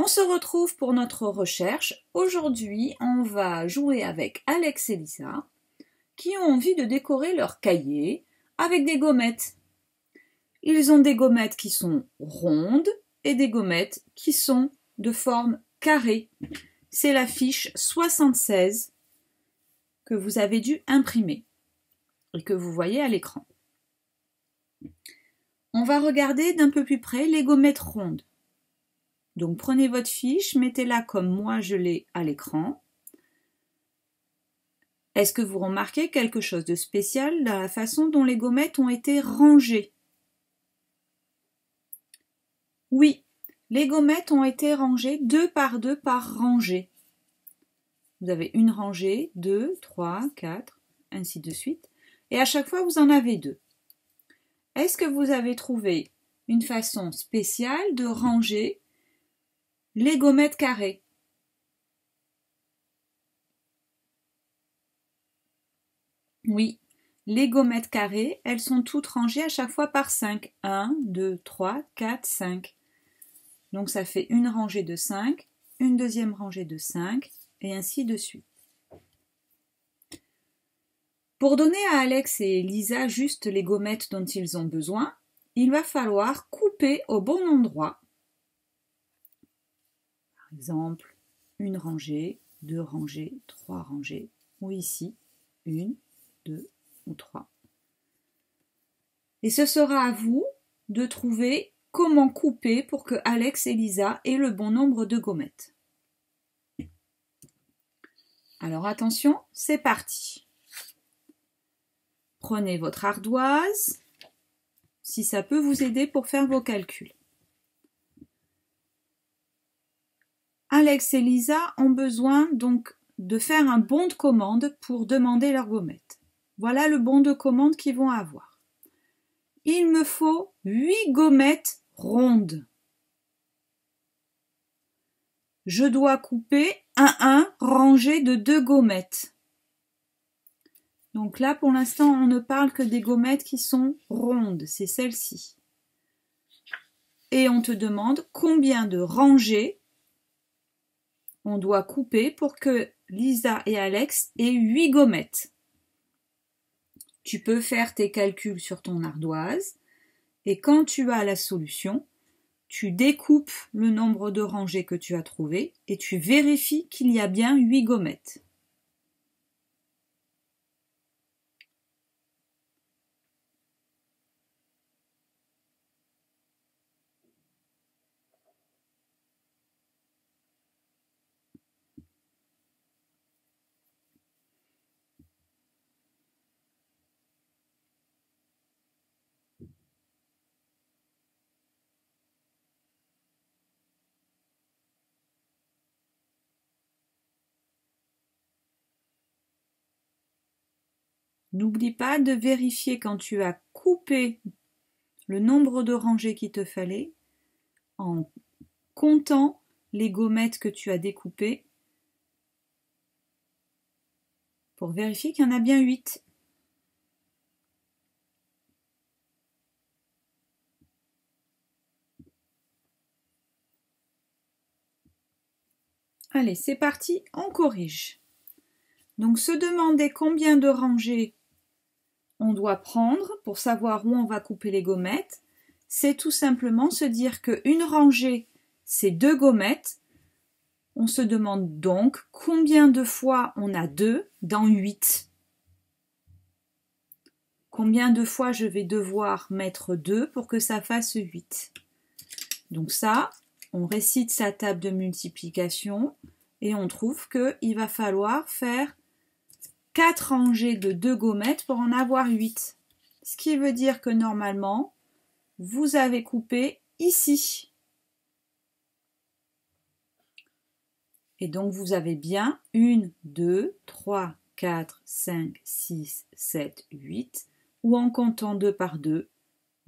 On se retrouve pour notre recherche. Aujourd'hui, on va jouer avec Alex et Lisa qui ont envie de décorer leur cahier avec des gommettes. Ils ont des gommettes qui sont rondes et des gommettes qui sont de forme carrée. C'est la fiche 76 que vous avez dû imprimer et que vous voyez à l'écran. On va regarder d'un peu plus près les gommettes rondes. Donc prenez votre fiche, mettez-la comme moi je l'ai à l'écran. Est-ce que vous remarquez quelque chose de spécial dans la façon dont les gommettes ont été rangées? Oui, les gommettes ont été rangées deux par rangée. Vous avez une rangée, 2, 3, 4, ainsi de suite. Et à chaque fois, vous en avez deux. Est-ce que vous avez trouvé une façon spéciale de ranger les gommettes carrées? Oui, les gommettes carrées, elles sont toutes rangées à chaque fois par 5. 1, 2, 3, 4, 5. Donc ça fait une rangée de 5, une deuxième rangée de 5, et ainsi de suite. Pour donner à Alex et Lisa juste les gommettes dont ils ont besoin, il va falloir couper au bon endroit. Par exemple, une rangée, 2 rangées, 3 rangées, ou ici, 1, 2 ou 3. Et ce sera à vous de trouver comment couper pour que Alex et Lisa aient le bon nombre de gommettes. Alors attention, c'est parti. Prenez votre ardoise, si ça peut vous aider pour faire vos calculs. Alex et Lisa ont besoin donc de faire un bon de commande pour demander leurs gommettes. Voilà le bon de commande qu'ils vont avoir. Il me faut 8 gommettes rondes. Je dois couper un rangé de 2 gommettes. Donc là, pour l'instant, on ne parle que des gommettes qui sont rondes, c'est celle-ci. Et on te demande combien de rangées on doit couper pour que Lisa et Alex aient 8 gommettes. Tu peux faire tes calculs sur ton ardoise et quand tu as la solution, tu découpes le nombre de rangées que tu as trouvé et tu vérifies qu'il y a bien 8 gommettes. N'oublie pas de vérifier quand tu as coupé le nombre de rangées qu'il te fallait en comptant les gommettes que tu as découpées pour vérifier qu'il y en a bien 8. Allez, c'est parti, on corrige. Donc se demander combien de rangées on doit prendre pour savoir où on va couper les gommettes, c'est tout simplement se dire qu'une rangée, c'est 2 gommettes. On se demande donc combien de fois on a 2 dans 8. Combien de fois je vais devoir mettre 2 pour que ça fasse 8. Donc ça, on récite sa table de multiplication et on trouve qu'il va falloir faire 4 rangées de 2 gommettes pour en avoir 8. Ce qui veut dire que normalement, vous avez coupé ici. Et donc vous avez bien 1, 2, 3, 4, 5, 6, 7, 8. Ou en comptant 2 par 2,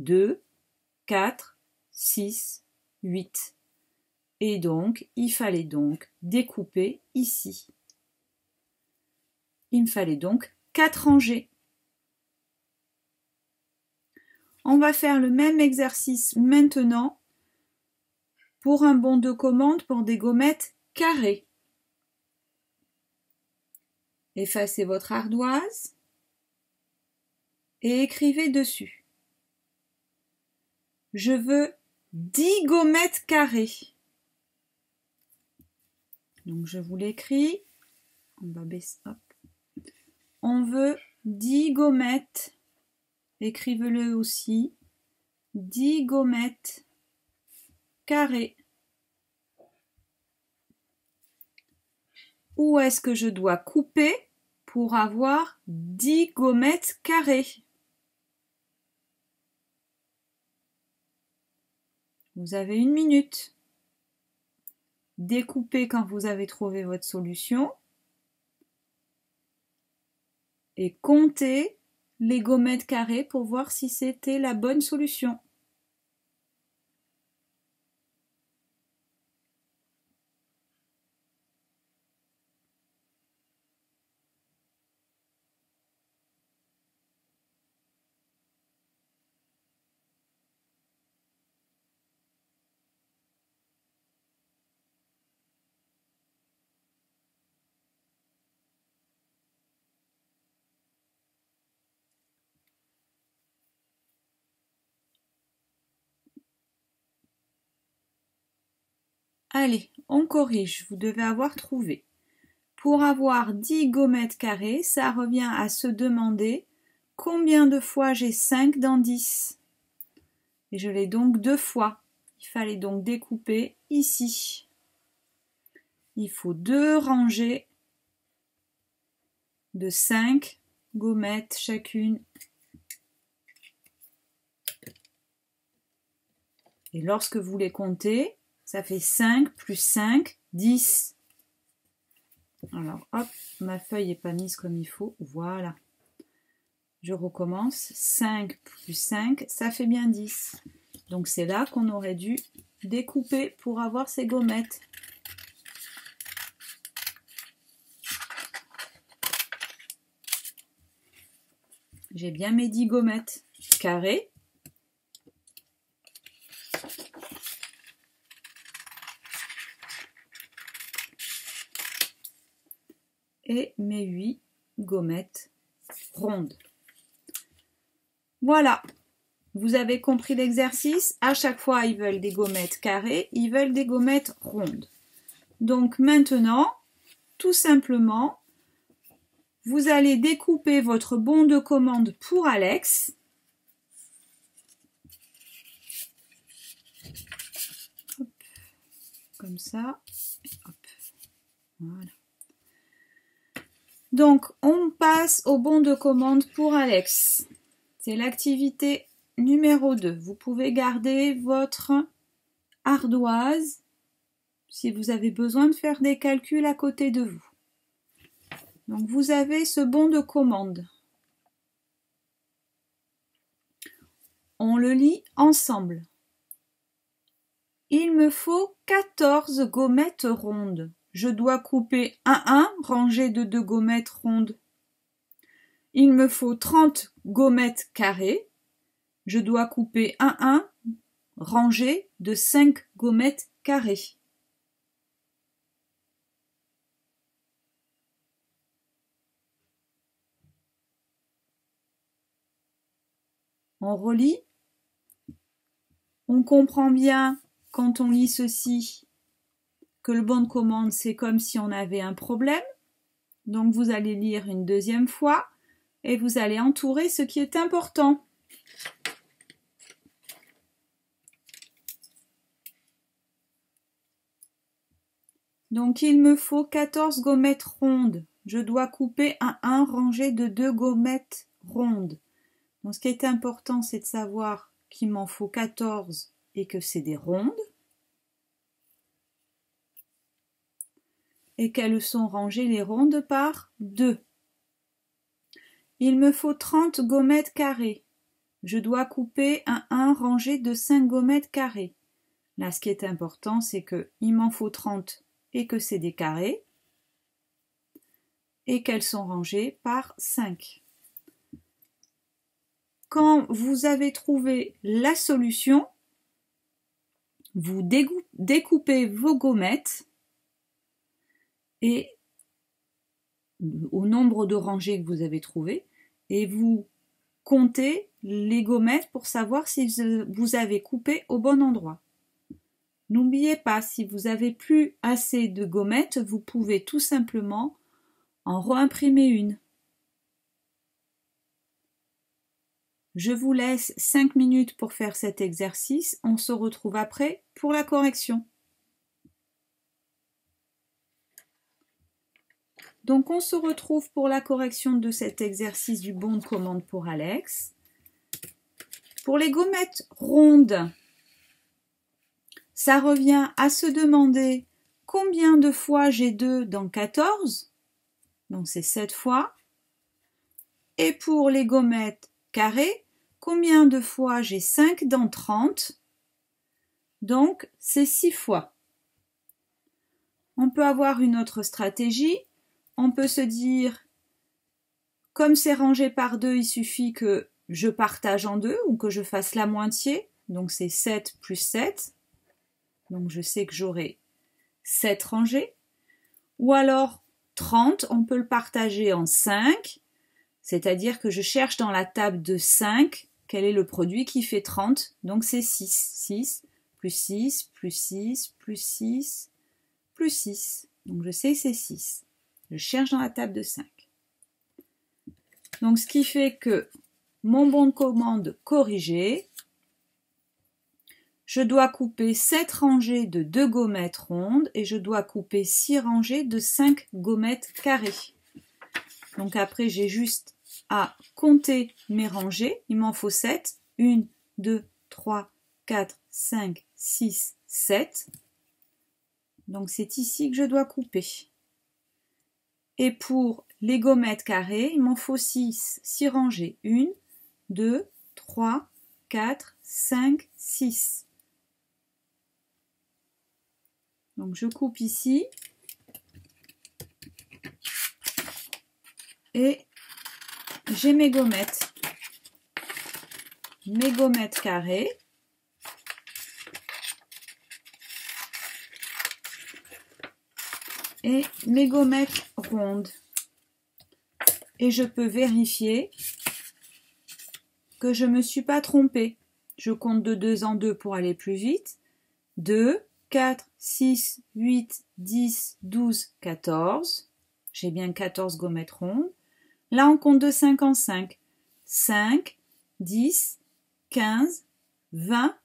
2, 4, 6, 8. Et donc, il fallait donc découper ici. Il me fallait donc 4 rangées. On va faire le même exercice maintenant pour un bon de commande pour des gommettes carrées. Effacez votre ardoise et écrivez dessus. Je veux 10 gommettes carrées. Donc je vous l'écris. On va baisser. Hop. On veut 10 gommettes. Écrivez-le aussi. 10 gommettes carrées. Où est-ce que je dois couper pour avoir 10 gommettes carrées? Vous avez 1 minute. Découpez quand vous avez trouvé votre solution. Et comptez les gommettes carrées pour voir si c'était la bonne solution. Allez, on corrige, vous devez avoir trouvé. Pour avoir 10 gommettes carrées, ça revient à se demander combien de fois j'ai 5 dans 10. Et je l'ai donc 2 fois. Il fallait donc découper ici. Il faut 2 rangées de 5 gommettes chacune. Et lorsque vous les comptez, ça fait 5 plus 5, 10. Alors, hop, ma feuille n'est pas mise comme il faut. Voilà. Je recommence. 5 plus 5, ça fait bien 10. Donc, c'est là qu'on aurait dû découper pour avoir ces gommettes. J'ai bien mes 10 gommettes carrées. Et mes 8 gommettes rondes. Voilà, vous avez compris l'exercice. À chaque fois, ils veulent des gommettes carrées, ils veulent des gommettes rondes. Donc maintenant, tout simplement, vous allez découper votre bon de commande pour Alex. Hop, comme ça. Hop, voilà. Donc, on passe au bon de commande pour Alex. C'est l'activité numéro 2. Vous pouvez garder votre ardoise si vous avez besoin de faire des calculs à côté de vous. Donc, vous avez ce bon de commande. On le lit ensemble. Il me faut 14 gommettes rondes. Je dois couper 1 rangé de 2 gommettes rondes. Il me faut 30 gommettes carrées. Je dois couper 1 rangé de 5 gommettes carrées. On relit. On comprend bien quand on lit ceci que le bon de commande, c'est comme si on avait un problème. Donc vous allez lire une deuxième fois et vous allez entourer ce qui est important. Donc il me faut 14 gommettes rondes. Je dois couper 1 rangé de 2 gommettes rondes. Donc ce qui est important, c'est de savoir qu'il m'en faut 14 et que c'est des rondes. Et qu'elles sont rangées les rondes par 2. Il me faut 30 gommettes carrées. Je dois couper 1 rangé de 5 gommettes carrées. Là, ce qui est important, c'est qu'il m'en faut 30 et que c'est des carrés et qu'elles sont rangées par 5. Quand vous avez trouvé la solution, vous découpez vos gommettes et au nombre de rangées que vous avez trouvées et vous comptez les gommettes pour savoir si vous avez coupé au bon endroit. N'oubliez pas, si vous n'avez plus assez de gommettes, vous pouvez tout simplement en réimprimer une. Je vous laisse 5 minutes pour faire cet exercice. On se retrouve après pour la correction. Donc on se retrouve pour la correction de cet exercice du bon de commande pour Alex. Pour les gommettes rondes, ça revient à se demander combien de fois j'ai 2 dans 14. Donc c'est 7 fois. Et pour les gommettes carrées, combien de fois j'ai 5 dans 30? Donc c'est 6 fois. On peut avoir une autre stratégie. On peut se dire, comme c'est rangé par 2, il suffit que je partage en 2 ou que je fasse la moitié. Donc c'est 7 plus 7. Donc je sais que j'aurai 7 rangées. Ou alors 30, on peut le partager en 5. C'est-à-dire que je cherche dans la table de 5 quel est le produit qui fait 30. Donc c'est 6. 6 plus 6 plus 6 plus 6 plus 6. Donc je sais que c'est 6. Je cherche dans la table de 5. Donc ce qui fait que mon bon de commande corrigé, je dois couper 7 rangées de 2 gommettes rondes et je dois couper 6 rangées de 5 gommettes carrées. Donc après j'ai juste à compter mes rangées. Il m'en faut 7. 1, 2, 3, 4, 5, 6, 7. Donc c'est ici que je dois couper. Et pour les gommettes carrées, il m'en faut 6. 6 rangées. 1, 2, 3, 4, 5, 6. Donc je coupe ici. Et j'ai mes gommettes carrées. Et mes gommettes rondes. Et je peux vérifier que je ne me suis pas trompée. Je compte de 2 en 2 pour aller plus vite. 2, 4, 6, 8, 10, 12, 14. J'ai bien 14 gommettes rondes. Là, on compte de 5 en 5. 5, 10, 15, 20,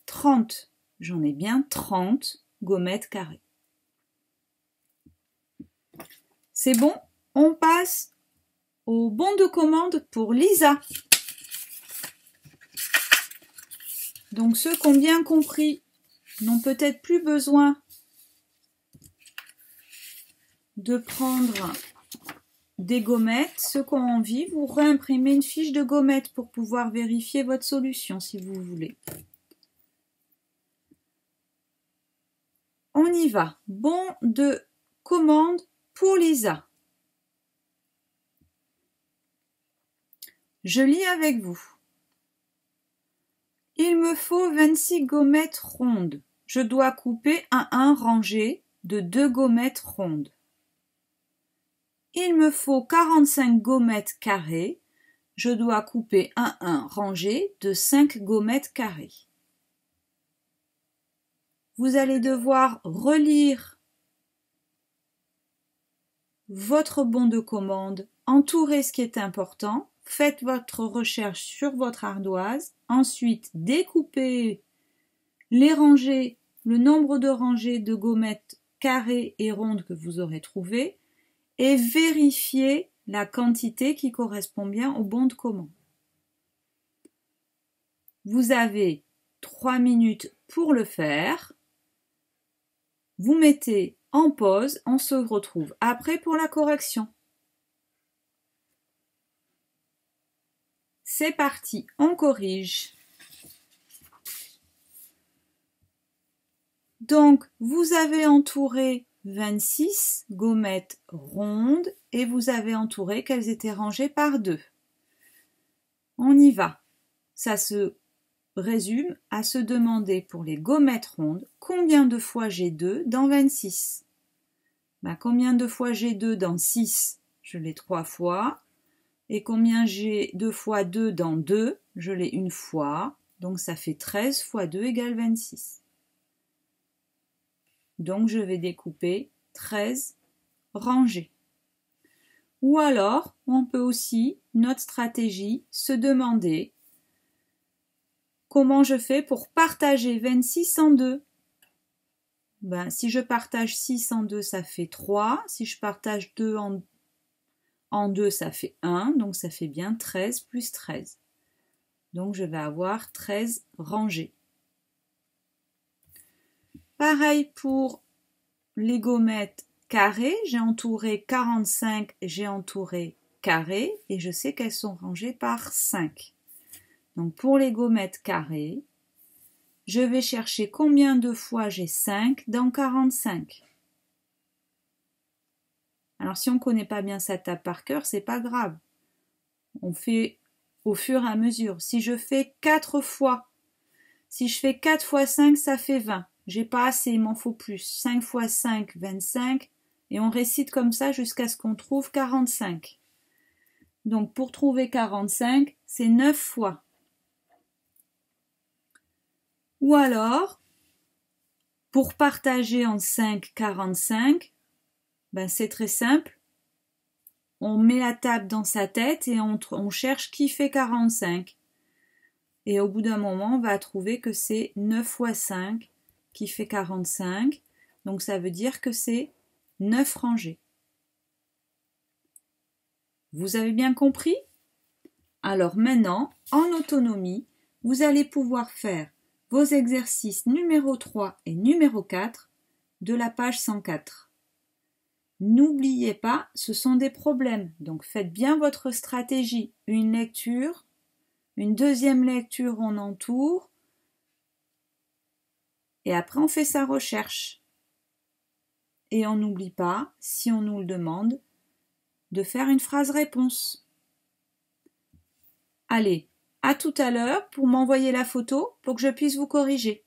30. J'en ai bien 30 gommettes carrées. C'est bon, on passe au bon de commande pour Lisa. Donc ceux qui ont bien compris n'ont peut-être plus besoin de prendre des gommettes. Ceux qui ont envie, vous réimprimez une fiche de gommettes pour pouvoir vérifier votre solution si vous voulez. On y va. Bon de commande pour Lisa. Je lis avec vous. Il me faut 26 gommettes rondes. Je dois couper un rangé de 2 gommettes rondes. Il me faut 45 gommettes carrées. Je dois couper un rangé de 5 gommettes carrées. Vous allez devoir relire votre bon de commande, entourer ce qui est important, faites votre recherche sur votre ardoise, ensuite découpez les rangées, le nombre de rangées de gommettes carrées et rondes que vous aurez trouvées et vérifiez la quantité qui correspond bien au bon de commande. Vous avez 3 minutes pour le faire. Vous mettez en pause, on se retrouve après pour la correction. C'est parti, on corrige. Donc, vous avez entouré 26 gommettes rondes et vous avez entouré qu'elles étaient rangées par 2. On y va. Ça se résume à se demander pour les gommettes rondes combien de fois j'ai 2 dans 26. Combien de fois j'ai 2 dans 6? Je l'ai 3 fois. Et combien j'ai 2 fois 2 dans 2? Je l'ai une fois. Donc ça fait 13 fois 2 égale 26. Donc je vais découper 13 rangées. Ou alors, on peut aussi, notre stratégie, se demander comment je fais pour partager 26 en 2. Si je partage 6 en 2, ça fait 3. Si je partage 2 en 2, ça fait 1. Donc ça fait bien 13 plus 13. Donc je vais avoir 13 rangées. Pareil pour les gommettes carrées. J'ai entouré 45, j'ai entouré carré et je sais qu'elles sont rangées par 5. Donc pour les gommettes carrées, je vais chercher combien de fois j'ai 5 dans 45. Alors si on ne connaît pas bien sa table par cœur, c'est pas grave. On fait au fur et à mesure. Si je fais 4 fois, si je fais 4 fois 5, ça fait 20. J'ai pas assez, il m'en faut plus. 5 fois 5, 25. Et on récite comme ça jusqu'à ce qu'on trouve 45. Donc pour trouver 45, c'est 9 fois. Ou alors, pour partager en 5, 45, c'est très simple. On met la table dans sa tête et on cherche qui fait 45. Et au bout d'un moment, on va trouver que c'est 9 fois 5 qui fait 45. Donc ça veut dire que c'est 9 rangées. Vous avez bien compris? Alors maintenant, en autonomie, vous allez pouvoir faire vos exercices numéro 3 et numéro 4 de la page 104. N'oubliez pas, ce sont des problèmes, donc faites bien votre stratégie. Une lecture, une deuxième lecture, on entoure, et après on fait sa recherche. Et on n'oublie pas, si on nous le demande, de faire une phrase-réponse. Allez, à tout à l'heure pour m'envoyer la photo pour que je puisse vous corriger.